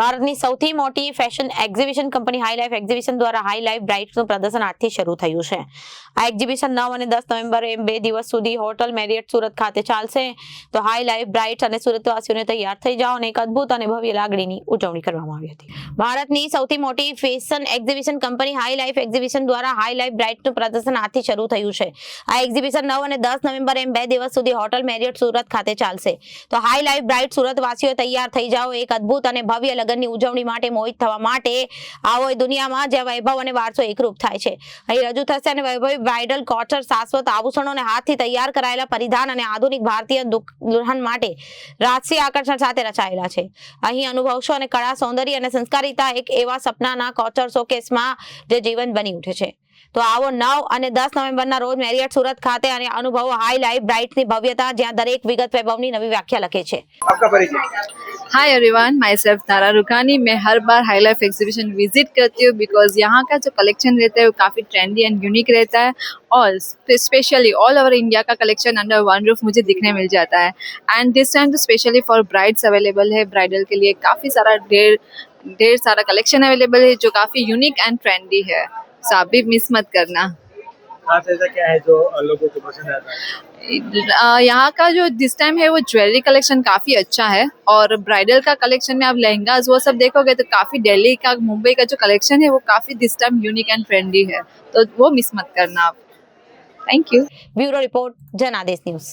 ભારતની સૌથી મોટી fashion exhibition company high life exhibition દ્વારા હાઈ લાઈફ બ્રાઇટ્સનું પ્રદર્શન આજથી શરૂ થયું છે। આ એક્ઝિબિશન 9 અને 10 નવેમ્બરે એમ 2 દિવસ સુધી હોટલ મેરિયટ સુરત ખાતે ચાલશે। તો હાઈ લાઈફ બ્રાઇટ્સ અને સુરતવાસીઓને તૈયાર થઈ જાઓ અને એક અદ્ભુત અને ભવ્ય લાગણીની ઉજવણી કરવામાં આવી હતી। ભારતની સૌથી મોટી fashion exhibition company high life exhibition દ્વારા હાઈ લાઈફ બ્રાઇટ્સનું પ્રદર્શન આજથી શરૂ થયું છે। આ એક્ઝિબિશન 9 અને 10 નવેમ્બરે એમ 2 દિવસ સુધી હોટલ મેરિયટ સુરત ખાતે ચાલશે। તો હાઈ લાઈફ બ્રાઇટ સુરતવાસીઓ તૈયાર થઈ જાઓ એક અદ્ભુત અને ભવ્ય લગ્નની ઉજવણી માટે મોહિત થવા માટે આવો એ દુનિયામાં જ્યાં વૈભવ અને વારસો એકરૂપ થાય છે। અહીં રજૂ થશે અને વૈભવી બ્રાઇડલ કોચર શાશ્વત આભૂષણો અને હાથથી તૈયાર કરાયેલા પરિધાન અને આધુનિક ભારતીય દુલ્હન માટે રાજસી આકર્ષણ સાથે રચાયેલા છે। અહીં અનુભવશો અને કળા સૌંદર્ય અને સંસ્કારિતા એક એવા સપનાના કોચર શોકેસમાં જે જીવન બની ઉઠે છે। તો આવો 9 અને 10 નવેમ્બરના રોજ મેરિયટ સુરત ખાતે અને અનુભવો હાઈ લાઈફ બ્રાઇટ્સની ભવ્યતા જ્યાં દરેક વિગત વૈભવની નવી व्याख्या લખે છે। आपका परिचय। हाय एवरीवन, माई सेल्फ तारा रुखानी। मैं हर बार हाई लाइफ एग्जीबिशन विजिट करती हूँ बिकॉज यहाँ का जो कलेक्शन रहता है वो काफ़ी ट्रेंडी एंड यूनिक रहता है और स्पेशली ऑल ओवर इंडिया का कलेक्शन अंडर वन रूफ मुझे दिखने मिल जाता है। एंड दिस टाइम तो स्पेशली फॉर ब्राइड्स अवेलेबल है। ब्राइडल के लिए काफ़ी सारा ढेर सारा कलेक्शन अवेलेबल है जो काफ़ी यूनिक एंड ट्रेंडी है। सो आप भी मिस मत करना। खास ऐसा क्या है जो लोगों को पसंद आता है? यहाँ का जो दिस टाइम है वो ज्वेलरी कलेक्शन काफ़ी अच्छा है और ब्राइडल का कलेक्शन में आप लहंगाज वो सब देखोगे तो काफ़ी दिल्ली का मुंबई का जो कलेक्शन है वो काफ़ी this time unique and trendy है, तो वो मिस मत करना आप। Thank you. ब्यूरो रिपोर्ट, जनादेश न्यूज।